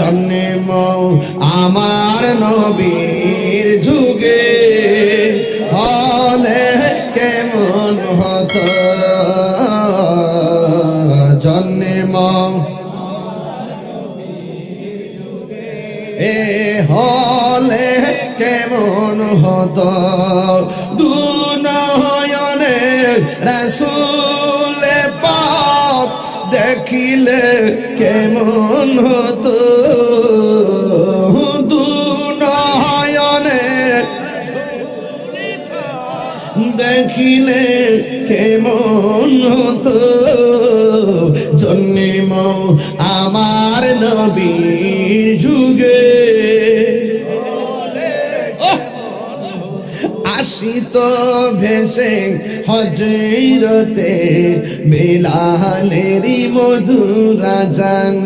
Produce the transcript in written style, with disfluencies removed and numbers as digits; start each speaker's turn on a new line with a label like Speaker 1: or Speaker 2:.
Speaker 1: জন্ম আমার নবীর যুগে হলে কেমন হতো জন্ম এ হলে কেমন হতো দুনয়নে রাসূল পাক দেখিলে কেমন হতো দুনয়নে দেখিলে কেমন হতো জন্ম আমার নবীর যুগে আসিত ভেসে হজরতে বেলালেরই মধুর আজান